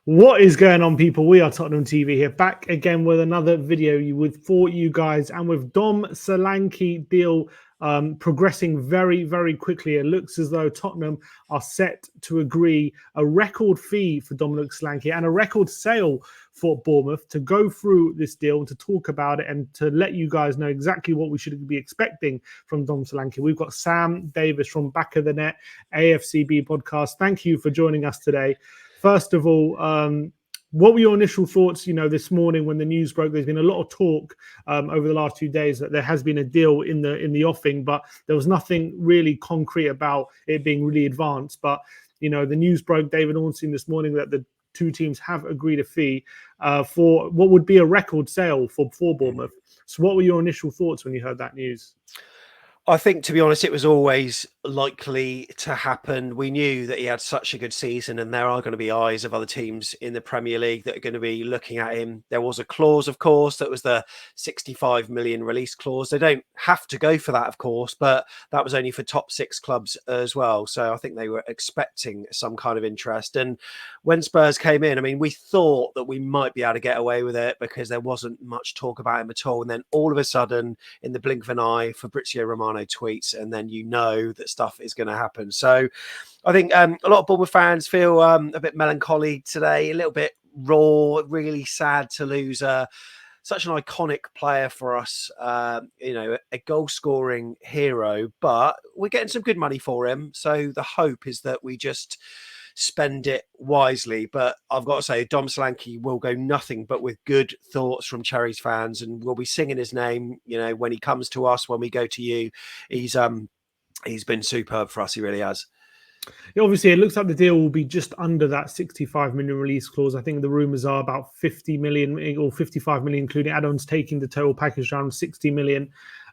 What is going on, people? We are Tottenham TV here, back again with another video for you guys, and with Dom Solanke deal progressing very, very quickly. It looks as though Tottenham are set to agree a record fee for Dominic Solanke and a record sale for Bournemouth. To go through this deal and to talk about it and to let you guys know exactly what we should be expecting from Dom Solanke, we've got Sam Davis from Back of the Net AFCB podcast. Thank you for joining us today. First of all, what were your initial thoughts, this morning when the news broke? There's been a lot of talk over the last 2 days that there has been a deal in the offing, but there was nothing really concrete about it being really advanced. But, the news broke, David Ornstein, this morning, that the two teams have agreed a fee for what would be a record sale for Bournemouth. So what were your initial thoughts when you heard that news? I think, to be honest, it was always likely to happen. We knew that he had such a good season, and there are going to be eyes of other teams in the Premier League that are going to be looking at him. There was a clause, of course, that was the 65 million release clause. They don't have to go for that, of course, but that was only for top 6 clubs as well. So I think they were expecting some kind of interest. And when Spurs came in, I mean, we thought that we might be able to get away with it because there wasn't much talk about him at all. And then all of a sudden, in the blink of an eye, Fabrizio Romano tweets, and then that stuff is going to happen. So I think a lot of Bournemouth fans feel a bit melancholy today, a little bit raw, really sad to lose such an iconic player for us, a goal-scoring hero, but we're getting some good money for him. So the hope is that we just spend it wisely. But I've got to say, Dom Solanke will go nothing but with good thoughts from Cherries fans, and we'll be singing his name, when he comes to us, when we go to you. He's been superb for us. He really has. Yeah, obviously, it looks like the deal will be just under that 65 million release clause. I think the rumours are about 50 million or 55 million, including add-ons, taking the total package around 60 million.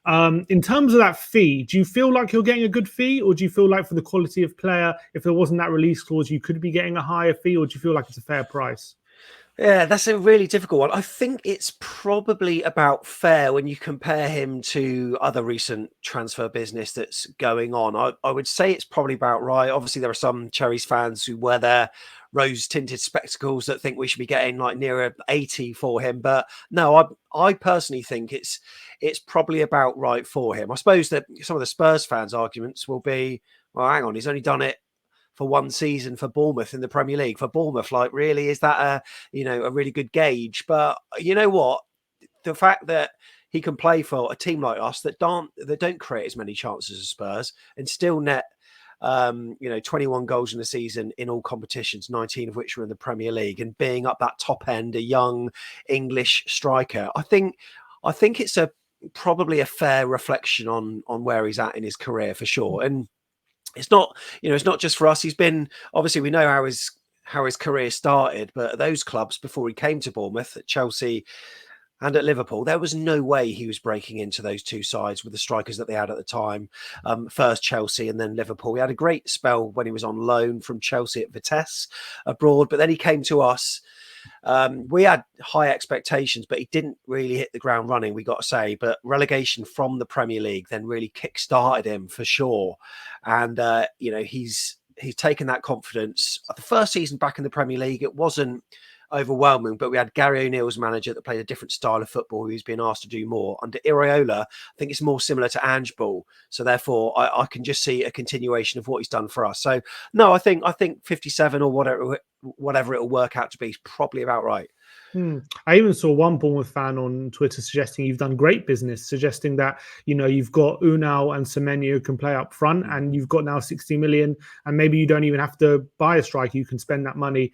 In terms of that fee, do you feel like you're getting a good fee, or do you feel like for the quality of player, if there wasn't that release clause, you could be getting a higher fee, or do you feel like it's a fair price? Yeah, that's a really difficult one. I think it's probably about fair when you compare him to other recent transfer business that's going on. I would say it's probably about right. Obviously, there are some Cherries fans who wear their rose-tinted spectacles that think we should be getting like nearer 80 for him. But no, I personally think it's probably about right for him. I suppose that some of the Spurs fans' arguments will be, well, hang on, he's only done it for one season for Bournemouth in the Premier League. For Bournemouth, like, really, is that a really good gauge? But you know what? The fact that he can play for a team like us that don't create as many chances as Spurs and still net 21 goals in the season in all competitions, 19 of which were in the Premier League, and being up that top end, a young English striker, I think it's probably a fair reflection on where he's at in his career for sure. And it's not just for us. He's been, obviously, we know how his career started, but at those clubs before he came to Bournemouth, at Chelsea and at Liverpool, there was no way he was breaking into those two sides with the strikers that they had at the time. First Chelsea and then Liverpool. He had a great spell when he was on loan from Chelsea at Vitesse abroad, but then he came to us. We had high expectations, but he didn't really hit the ground running, we got to say. But relegation from the Premier League then really kick-started him for sure. And, he's taken that confidence. The first season back in the Premier League, it wasn't overwhelming, but we had Gary O'Neill's as manager that played a different style of football, who's been asked to do more. Under Iraola, I think it's more similar to Ange Ball. So therefore, I can just see a continuation of what he's done for us. So no, I think 57 or whatever it'll work out to be is probably about right. I even saw one Bournemouth fan on Twitter suggesting you've done great business, suggesting that, you've got Unal and Semenyo who can play up front, and you've got now 60 million, and maybe you don't even have to buy a striker. You can spend that money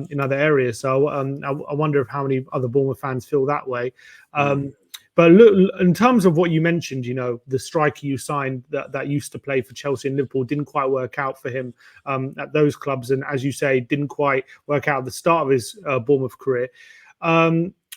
in other areas. So I wonder if how many other Bournemouth fans feel that way. But look, in terms of what you mentioned, the striker you signed that used to play for Chelsea and Liverpool didn't quite work out for him at those clubs. And as you say, didn't quite work out at the start of his Bournemouth career.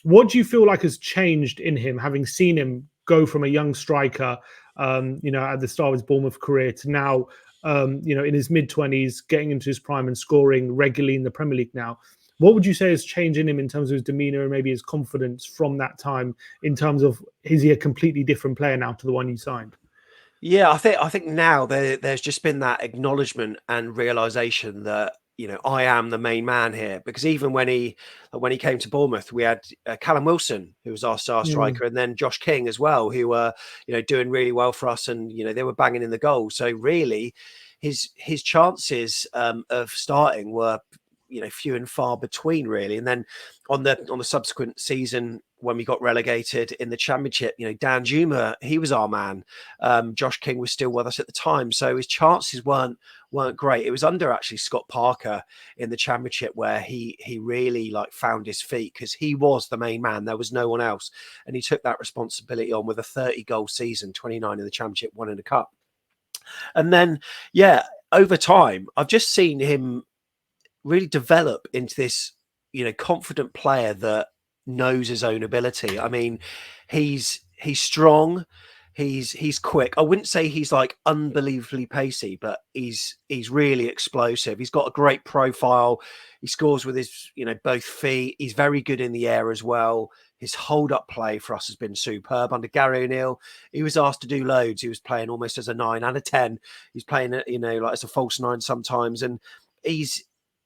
What do you feel like has changed in him, having seen him go from a young striker, at the start of his Bournemouth career to now, in his mid-20s, getting into his prime and scoring regularly in the Premier League now? What would you say has changed in him in terms of his demeanour and maybe his confidence from that time, in terms of, is he a completely different player now to the one you signed? Yeah, I think now there's just been that acknowledgement and realization that, I am the main man here, because even when he came to Bournemouth, we had Callum Wilson, who was our star striker, and then Josh King as well, who were doing really well for us, and they were banging in the goal. So really, his chances of starting were few and far between, really. And then on the subsequent season, when we got relegated in the Championship, Dan Juma, he was our man. Josh King was still with us at the time, so his chances weren't great. It was under actually Scott Parker in the Championship where he really found his feet, because he was the main man. There was no one else, and he took that responsibility on with a 30-goal season, 29 in the Championship, 1 in the Cup. And then over time, I've just seen him really develop into this confident player that knows his own ability. I mean, he's strong, he's quick. I wouldn't say he's unbelievably pacey, but he's really explosive. He's got a great profile. He scores with his both feet. He's very good in the air as well. His hold-up play for us has been superb. Under Gary O'Neill, he was asked to do loads. He was playing almost as a 9 and a 10. He's playing as a false 9 sometimes, and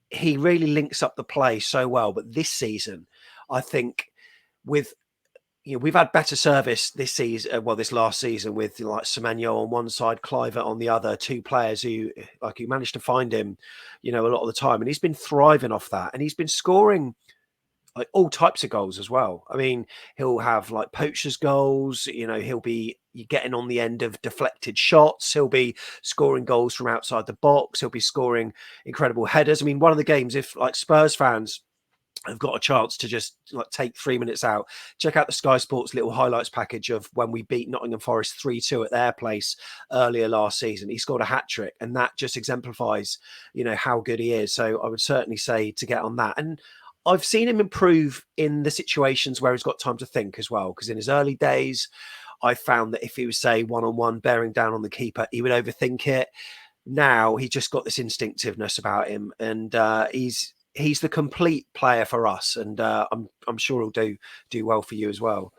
he really links up the play so well. But this season, I think we've had better service this season, this last season, with Semenyo on one side, Cliver on the other, 2 players who managed to find him, a lot of the time. And he's been thriving off that. And he's been scoring all types of goals as well. I mean, he'll have poachers goals, he'll be getting on the end of deflected shots. He'll be scoring goals from outside the box. He'll be scoring incredible headers. I mean, one of the games, if Spurs fans have got a chance to just take 3 minutes out, check out the Sky Sports little highlights package of when we beat Nottingham Forest 3-2 at their place earlier last season. He scored a hat-trick, and that just exemplifies, how good he is. So I would certainly say to get on that. And I've seen him improve in the situations where he's got time to think as well, because in his early days, I found that if he was, say, one-on-one bearing down on the keeper, he would overthink it. Now he's just got this instinctiveness about him, and he's the complete player for us, and I'm sure he'll do well for you as well.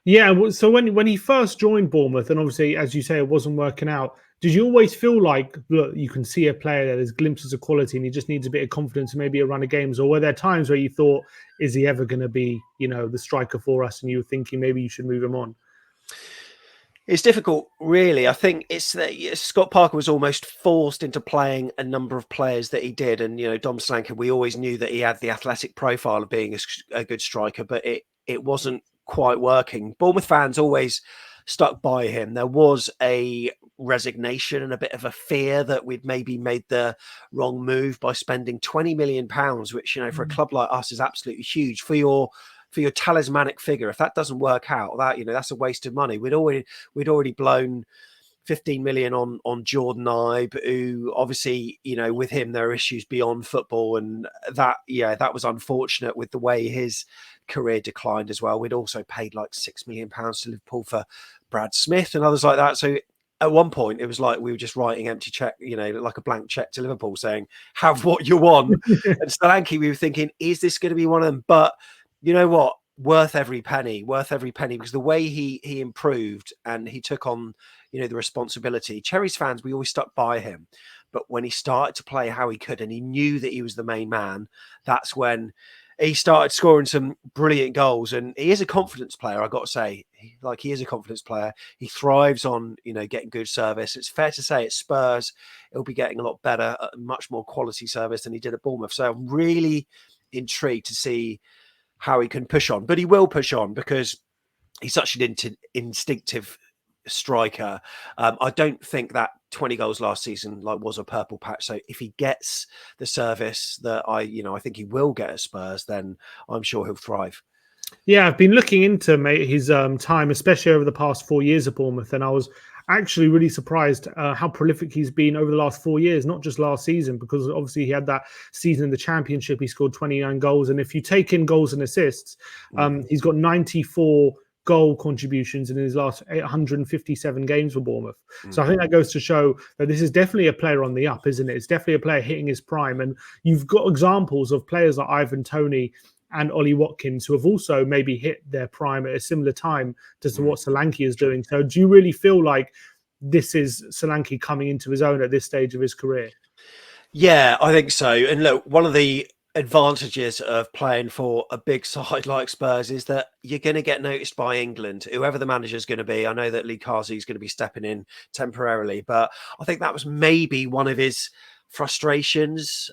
Yeah. So when he first joined Bournemouth, and obviously, as you say, it wasn't working out, did you always feel like, look, you can see a player that there's glimpses of quality and he just needs a bit of confidence and maybe a run of games? Or were there times where you thought, is he ever going to be, the striker for us, and you were thinking maybe you should move him on? It's difficult, really. I think it's that Scott Parker was almost forced into playing a number of players that he did. And, Dom Solanke, we always knew that he had the athletic profile of being a good striker, but it wasn't quite working. Bournemouth fans always stuck by him. There was a resignation and a bit of a fear that we'd maybe made the wrong move by spending £20 million, which, for a club like us is absolutely huge for your talismanic figure. If that doesn't work out, that's a waste of money. We'd already blown 15 million on Jordan Ibe, who obviously, with him there are issues beyond football, and that was unfortunate with the way his career declined as well. We'd also paid £6 million to Liverpool for Brad Smith and others like that. So at one point, it was like we were just writing empty check, like a blank check to Liverpool saying, have what you want. And Solanke, we were thinking, is this going to be one of them? But you know what? Worth every penny, because the way he improved and he took on, the responsibility. Cherries fans, we always stuck by him. But when he started to play how he could and he knew that he was the main man, that's when he started scoring some brilliant goals. And he is a confidence player, I've got to say. He is a confidence player. He thrives on, getting good service. It's fair to say at Spurs, he'll be getting a lot better, much more quality service than he did at Bournemouth. So I'm really intrigued to see how he can push on. But he will push on because he's such an instinctive striker. I don't think that 20 goals last season was a purple patch. So if he gets the service that I think he will get at Spurs, then I'm sure he'll thrive. Yeah, I've been looking into his time, especially over the past 4 years at Bournemouth, and I was actually really surprised how prolific he's been over the last 4 years, not just last season, because obviously he had that season in the Championship. He scored 29 goals, and if you take in goals and assists, he's got 94 goal contributions in his last 157 games for Bournemouth. So I think that goes to show that this is definitely a player on the up, isn't it? It's definitely a player hitting his prime, and you've got examples of players like Ivan Toney and Ollie Watkins, who have also maybe hit their prime at a similar time to what Solanke is doing. So do you really feel like this is Solanke coming into his own at this stage of his career? Yeah, I think so. And look, one of the advantages of playing for a big side like Spurs is that you're going to get noticed by England, whoever the manager is going to be. I know that Lee Carsey is going to be stepping in temporarily, but I think that was maybe one of his frustrations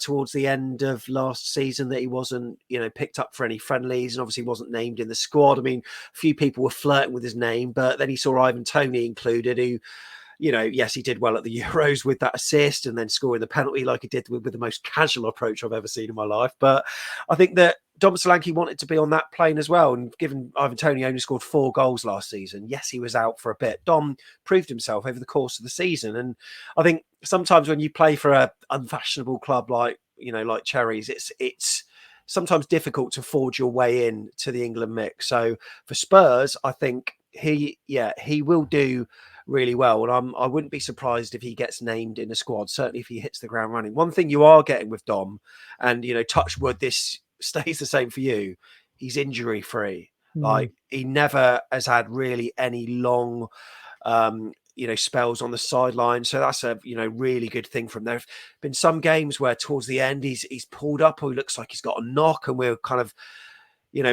towards the end of last season, that he wasn't, picked up for any friendlies, and obviously wasn't named in the squad. I mean, a few people were flirting with his name, but then he saw Ivan Toney included, who, yes, he did well at the Euros with that assist and then scoring the penalty like he did with the most casual approach I've ever seen in my life. But I think that Dom Solanke wanted to be on that plane as well. And given Ivan Toney only scored 4 goals last season, yes, he was out for a bit. Dom proved himself over the course of the season. And I think sometimes when you play for a unfashionable club like Cherries, it's sometimes difficult to forge your way in to the England mix. So for Spurs, I think he will do really well, and I wouldn't be surprised if he gets named in the squad, certainly if he hits the ground running. One thing you are getting with Dom, and touch wood, this stays the same for you, he's injury free. Like, he never has had really any long spells on the sideline, so that's a really good thing from there. There've been some games where towards the end he's pulled up, or he looks like he's got a knock, and we're kind of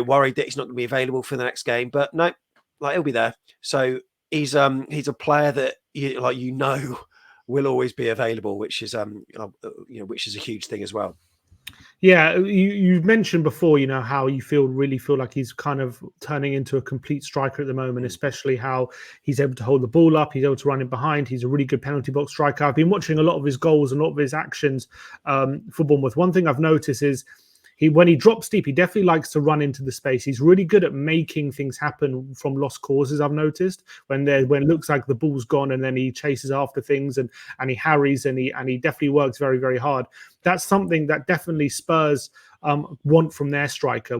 worried that he's not going to be available for the next game, but no, like, he'll be there. So he's a player that will always be available, which is which is a huge thing as well. Yeah, you mentioned before, how you really feel like he's kind of turning into a complete striker at the moment, especially how he's able to hold the ball up, he's able to run in behind, he's a really good penalty box striker. I've been watching a lot of his goals and a lot of his actions for Bournemouth. One thing I've noticed is when he drops deep, he definitely likes to run into the space. He's really good at making things happen from lost causes. I've noticed when it looks like the ball's gone, and then he chases after things and he harries, and he definitely works very, very hard. That's something that definitely Spurs want from their striker.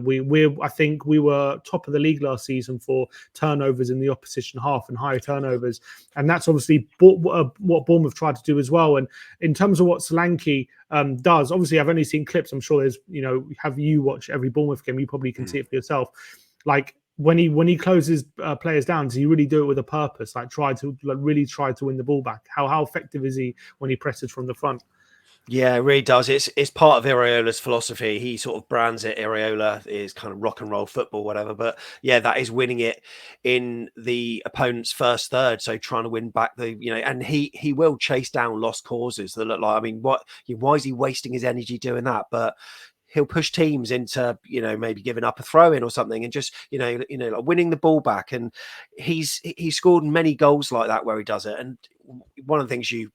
I think we were top of the league last season for turnovers in the opposition half and higher turnovers, and that's obviously what Bournemouth tried to do as well. And in terms of what Solanke does, obviously I've only seen clips. I'm sure there's have you watch every Bournemouth game, you probably can see it for yourself. Like, when he closes players down, does he really do it with a purpose? Like, really try to win the ball back? How effective is he when he presses from the front? Yeah, it really does. It's part of Iraola's philosophy. He sort of brands it. Iraola is kind of rock and roll football, whatever. But yeah, that is winning it in the opponent's first third. So trying to win back and he will chase down lost causes that look like, I mean, why is he wasting his energy doing that? But he'll push teams into, maybe giving up a throw in or something, and just, like winning the ball back. And he's scored many goals like that where he does it. And one of the things you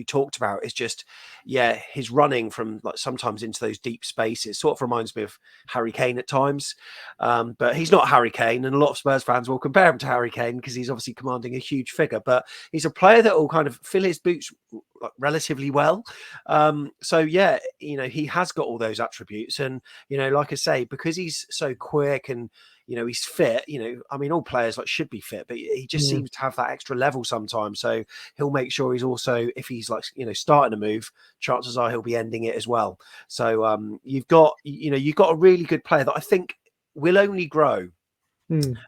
talked about is just, his running from, like, sometimes into those deep spaces sort of reminds me of Harry Kane at times. But he's not Harry Kane, and a lot of Spurs fans will compare him to Harry Kane because he's obviously commanding a huge figure, but he's a player that will kind of fill his boots relatively well. So yeah, he has got all those attributes, and like I say, because he's so quick and he's fit, I mean, all players should be fit, but he just seems to have that extra level sometimes. So he'll make sure he's also, if he's starting a move, chances are he'll be ending it as well. So you've got a really good player that I think will only grow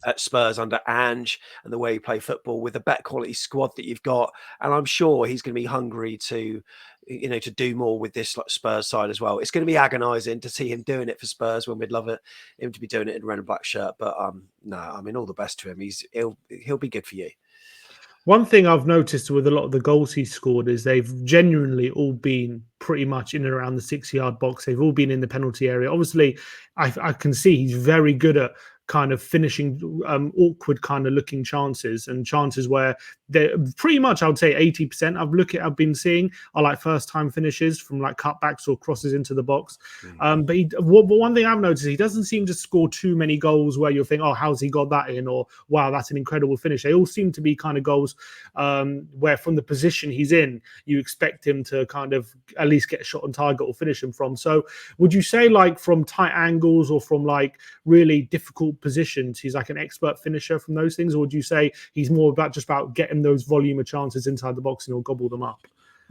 at Spurs under Ange, and the way you play football with the better quality squad that you've got. And I'm sure he's going to be hungry to do more with this Spurs side as well. It's going to be agonizing to see him doing it for Spurs when we'd love him to be doing it in a red and black shirt. But no, I mean, all the best to him. He'll be good for you. One thing I've noticed with a lot of the goals he's scored is they've genuinely all been pretty much in and around the 6-yard box. They've all been in the penalty area. Obviously, I can see he's very good at kind of finishing awkward kind of looking chances, and chances where they're pretty much, I would say 80% I've been seeing are like first time finishes from like cutbacks or crosses into the box. But one thing I've noticed, he doesn't seem to score too many goals where you'll think, oh, how's he got that in, or wow, that's an incredible finish. They all seem to be kind of goals where from the position he's in, you expect him to kind of at least get a shot on target or finish him from. So would you say, like, from tight angles or from like really difficult positions, he's like an expert finisher from those things, or would you say he's more about just about getting those volume of chances inside the box and he'll gobble them up?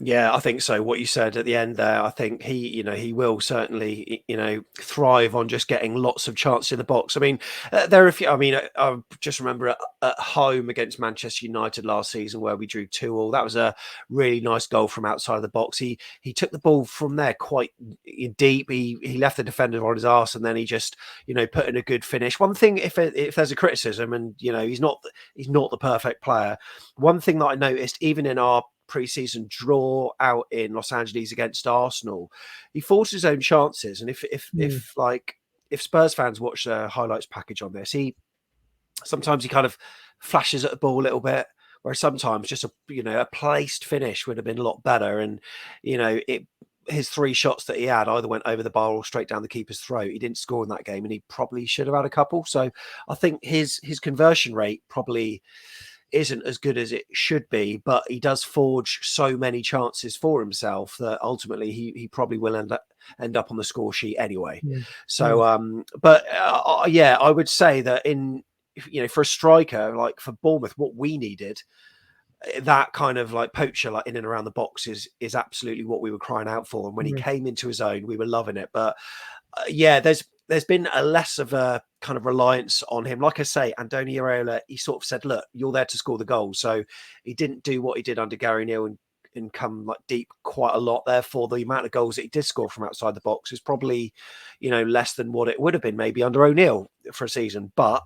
Yeah, I think so. What you said at the end there, I think he will certainly, thrive on just getting lots of chances in the box. I mean, there are a few. I mean, I just remember at home against Manchester United last season where we drew 2-2. That was a really nice goal from outside of the box. He took the ball from there quite deep. He left the defender on his arse, and then he just put in a good finish. One thing, if there's a criticism, and he's not the perfect player. One thing that I noticed, even in our pre-season draw out in Los Angeles against Arsenal, he forced his own chances. And if Spurs fans watch the highlights package on this, sometimes he kind of flashes at the ball a little bit, whereas sometimes just a placed finish would have been a lot better. And his 3 shots that he had either went over the bar or straight down the keeper's throat. He didn't score in that game, and he probably should have had a couple. So I think his conversion rate probably isn't as good as it should be, but he does forge so many chances for himself that ultimately he probably will end up on the score sheet anyway. So yeah, I would say that for a striker, like for Bournemouth, what we needed, that kind of like poacher, like in and around the box, is absolutely what we were crying out for. And when he came into his own, we were loving it. But yeah, there's been a less of a kind of reliance on him. Like I say, Andoni Iraola, he sort of said, look, you're there to score the goals. So he didn't do what he did under Gary Neal and come like deep quite a lot. Therefore, the amount of goals that he did score from outside the box is probably, less than what it would have been maybe under O'Neill for a season. But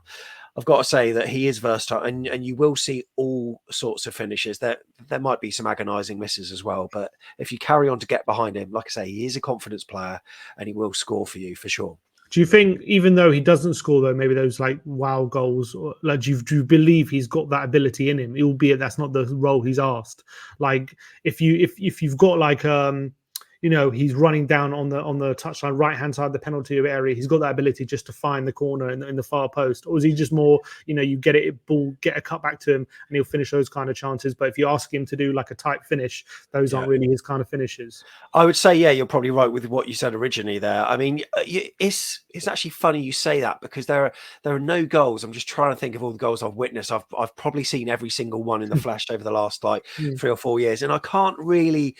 I've got to say that he is versatile, and you will see all sorts of finishes. There might be some agonising misses as well, but if you carry on to get behind him, like I say, he is a confidence player, and he will score for you for sure. Do you think, even though he doesn't score, though, maybe those like wow goals, or, like, do you believe he's got that ability in him, albeit that's not the role he's asked? Like, if you've got like he's running down on the touchline, right hand side of the penalty area, he's got that ability just to find the corner in the far post, or is he just more, you get a cut back to him and he'll finish those kind of chances? But if you ask him to do like a tight finish, those aren't really his kind of finishes. I would say, yeah, you're probably right with what you said originally there. I mean, it's actually funny you say that, because there are no goals. I'm just trying to think of all the goals I've witnessed. I've probably seen every single one in the flesh over the last like 3 or 4 years, and I can't really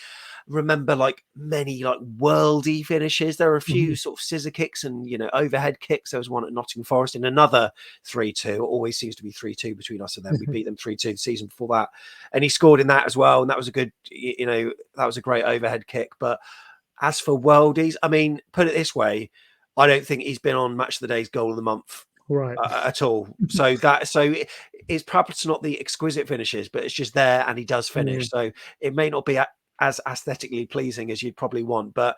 remember like many like worldy finishes. There are a few sort of scissor kicks and overhead kicks. There was one at Nottingham Forest in another 3-2. It always seems to be 3-2 between us and them. We beat them 3-2 the season before that, and he scored in that as well, and that was a good, that was a great overhead kick. But as for worldies, I mean, put it this way, I don't think he's been on Match of the Day's Goal of the Month at all. So it's perhaps not the exquisite finishes, but it's just there, and he does finish. So it may not be as aesthetically pleasing as you'd probably want, but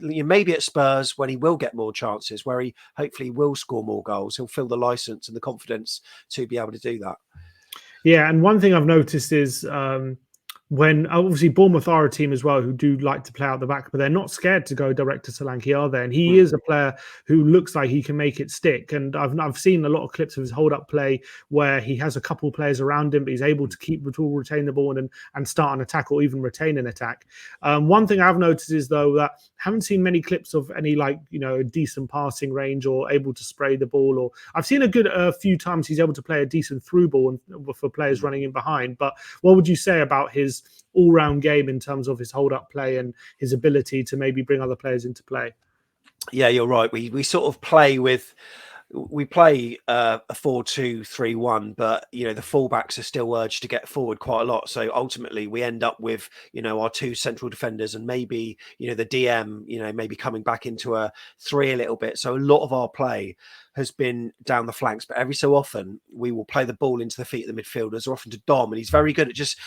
maybe at Spurs, when he will get more chances, where he hopefully will score more goals, he'll feel the license and the confidence to be able to do that. Yeah, and one thing I've noticed is when obviously Bournemouth are a team as well who do like to play out the back, but they're not scared to go direct to Solanke, are they? And he is a player who looks like he can make it stick. And I've seen a lot of clips of his hold-up play where he has a couple of players around him, but he's able to keep the ball, retain the ball, and start an attack, or even retain an attack. One thing I've noticed is, though, that I haven't seen many clips of any decent passing range or able to spray the ball. Or I've seen a few times he's able to play a decent through ball for players running in behind. But what would you say about his all-round game in terms of his hold-up play and his ability to maybe bring other players into play? Yeah, you're right. We sort of play a 4-2-3-1, but the fullbacks are still urged to get forward quite a lot. So ultimately, we end up with our 2 central defenders, and maybe the DM maybe coming back into a 3 a little bit. So a lot of our play has been down the flanks, but every so often we will play the ball into the feet of the midfielders, or often to Dom, and he's very good at just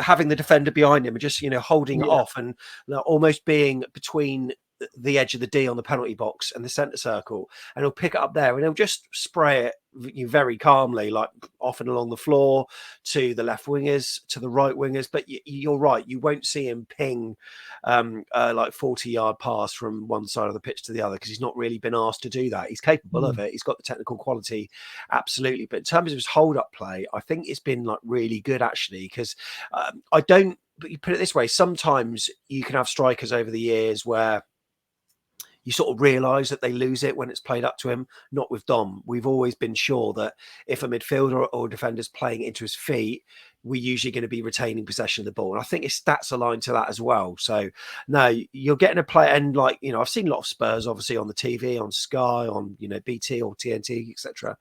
having the defender behind him and just holding it off, and almost being between the edge of the D on the penalty box and the centre circle, and he'll pick it up there and he'll just spray it very calmly, like often along the floor to the left wingers, to the right wingers. But you're right, you won't see him ping like 40-yard pass from one side of the pitch to the other, because he's not really been asked to do that. He's capable of it. He's got the technical quality, absolutely. But in terms of his hold-up play, I think it's been like really good, actually, because but you put it this way, sometimes you can have strikers over the years where you sort of realise that they lose it when it's played up to him. Not with Dom. We've always been sure that if a midfielder or defender's playing into his feet, we're usually going to be retaining possession of the ball. And I think his stats align to that as well. So no, you're getting a player, and like, you know, I've seen a lot of Spurs obviously on the TV, on Sky, on, you know, BT or TNT, etc.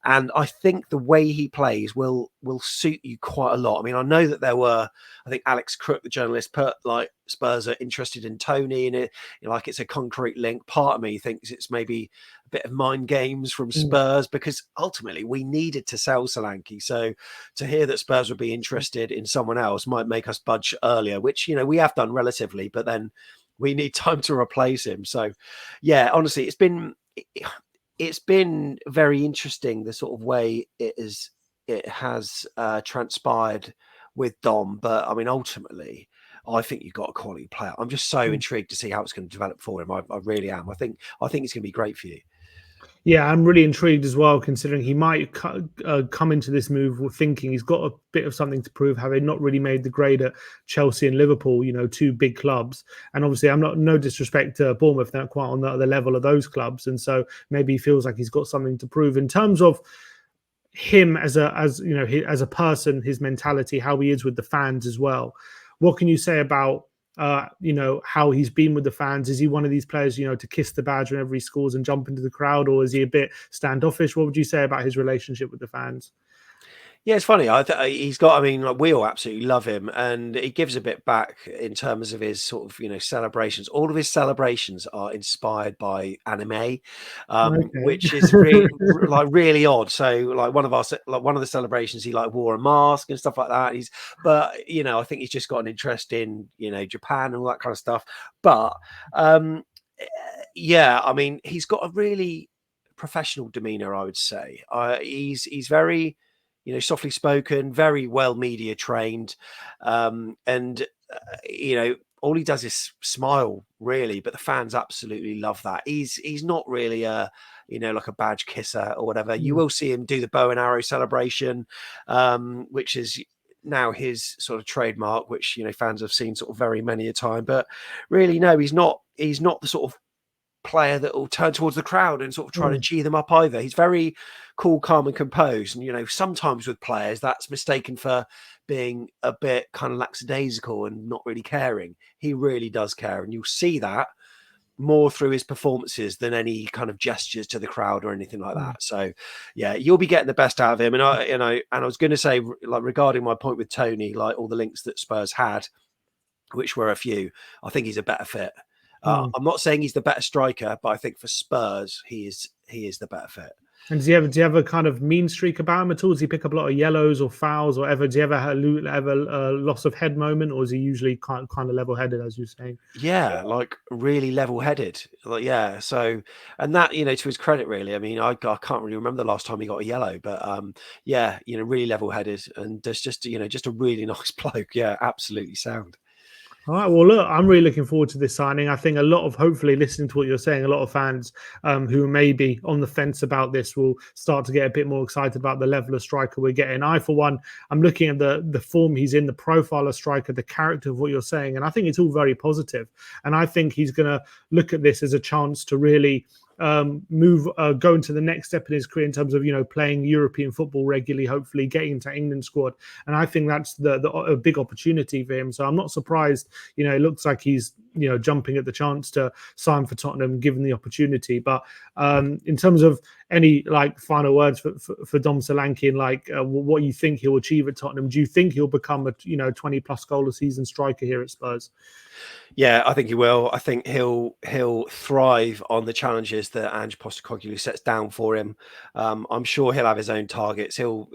And I think the way he plays will suit you quite a lot. I mean, I know that there were, I think Alex Crook, the journalist, put like Spurs are interested in Tony, and it, you know, like it's a concrete link. Part of me thinks it's maybe a bit of mind games from Spurs, because ultimately we needed to sell Solanke. So to hear that Spurs would be interested in someone else might make us budge earlier, which, you know, we have done relatively, but then we need time to replace him. So yeah, honestly, it's been very interesting, the sort of way it has transpired with Dom. But I mean, ultimately, I think you've got a quality player. I'm just so intrigued to see how it's going to develop for him. I really am. I think it's going to be great for you. Yeah, I'm really intrigued as well, considering he might come into this move thinking he's got a bit of something to prove, having not really made the grade at Chelsea and Liverpool, you know, two big clubs. And obviously, I'm not, no disrespect to Bournemouth, they're not quite on the level of those clubs. And so maybe he feels like he's got something to prove in terms of him as you know, as a person, his mentality, how he is with the fans as well. What can you say about you know, how he's been with the fans? Is he one of these players, you know, to kiss the badge whenever he scores and jump into the crowd, or is he a bit standoffish? What would you say about his relationship with the fans? Yeah, it's funny. He's got. I mean, like, we all absolutely love him, and he gives a bit back in terms of his sort of, you know, celebrations. All of his celebrations are inspired by anime, which is Okay. really odd. So, like one of the celebrations, he like wore a mask and stuff like that. But you know, I think he's just got an interest in, you know, Japan and all that kind of stuff. But um, yeah, I mean, he's got a really professional demeanor, I would say. He's very, you know, softly spoken, very well media trained, and you know, all he does is smile, really. But the fans absolutely love that. He's not really a, you know, like a badge kisser or whatever. You will see him do the bow and arrow celebration, which is now his sort of trademark, which, you know, fans have seen sort of very many a time. But really, no, he's not. He's not the sort of player that will turn towards the crowd and sort of try to cheer them up either. He's very cool, calm, and composed. And, you know, sometimes with players that's mistaken for being a bit kind of lackadaisical and not really caring. He really does care, and you'll see that more through his performances than any kind of gestures to the crowd or anything like that. So yeah, you'll be getting the best out of him. And I was going to say, like, regarding my point with Tony, like all the links that Spurs had, which were a few, I think he's a better fit. I'm not saying he's the better striker, but I think for Spurs, he is the better fit. And do you have a kind of mean streak about him at all? Does he pick up a lot of yellows or fouls or ever? Do you ever have a loss of head moment, or is he usually kind of level headed, as you're saying? Yeah, like really level headed. Like, yeah. So, and that, you know, to his credit, really. I mean, I can't really remember the last time he got a yellow, but yeah, you know, really level headed, and there's just, you know, just a really nice bloke. Yeah, absolutely sound. All right. Well, look, I'm really looking forward to this signing. I think a lot of, hopefully, listening to what you're saying, a lot of fans who may be on the fence about this will start to get a bit more excited about the level of striker we're getting. I, for one, I'm looking at the form he's in, the profile of striker, the character of what you're saying, and I think it's all very positive. And I think he's going to look at this as a chance to really go into the next step in his career in terms of, you know, playing European football regularly, hopefully getting into England squad. And I think that's a big opportunity for him. So I'm not surprised, you know, it looks like he's, you know, jumping at the chance to sign for Tottenham given the opportunity. But in terms of any like final words for Dom Solanke and like what you think he'll achieve at Tottenham, do you think he'll become a, you know, 20 plus goal a season striker here at Spurs? Yeah, I think he will. I think he'll thrive on the challenges that Ange Postecoglou sets down for him. I'm sure he'll have his own targets. He'll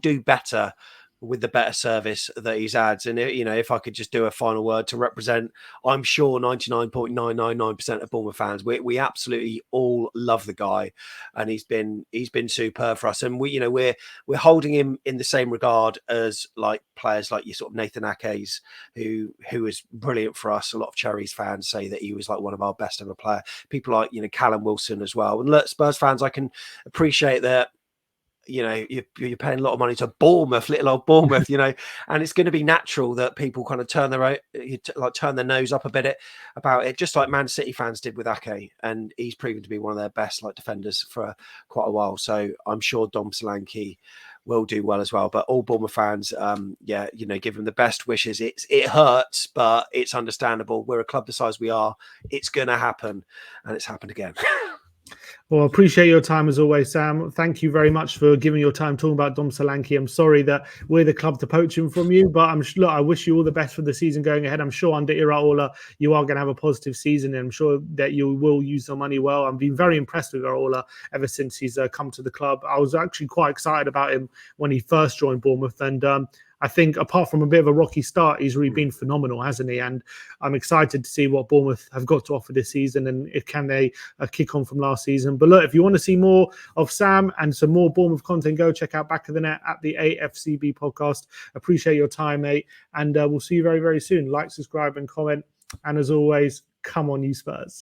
do better with the better service that he's adds. And, you know, if I could just do a final word to represent, I'm sure 99.999% of Bournemouth fans, we absolutely all love the guy, and he's been superb for us. And we, you know, we're holding him in the same regard as like players like your sort of Nathan Ake's, who is brilliant for us. A lot of Cherries fans say that he was like one of our best ever player. People like, you know, Callum Wilson as well. And look, Spurs fans, I can appreciate that. you know, you're paying a lot of money to Bournemouth, little old Bournemouth, you know, and it's going to be natural that people kind of turn their nose up a bit about it, just like Man City fans did with Ake, and he's proven to be one of their best defenders for quite a while. So I'm sure Dom Solanke will do well as well. But all Bournemouth fans, yeah, you know, give him the best wishes. It hurts, but it's understandable. We're a club the size we are. It's going to happen, and it's happened again. Well, I appreciate your time as always, Sam. Thank you very much for giving your time talking about Dom Solanke. I'm sorry that we're the club to poach him from you, but look, I wish you all the best for the season going ahead. I'm sure under Iraola, you are going to have a positive season, and I'm sure that you will use the money well. I've been very impressed with Iraola ever since he's come to the club. I was actually quite excited about him when he first joined Bournemouth, and I think apart from a bit of a rocky start, he's really been phenomenal, hasn't he? And I'm excited to see what Bournemouth have got to offer this season, and can they kick on from last season. But look, if you want to see more of Sam and some more Bournemouth content, go check out Back of the Net at the AFCB podcast. Appreciate your time, mate. And we'll see you very, very soon. Like, subscribe and comment. And as always, come on, you Spurs.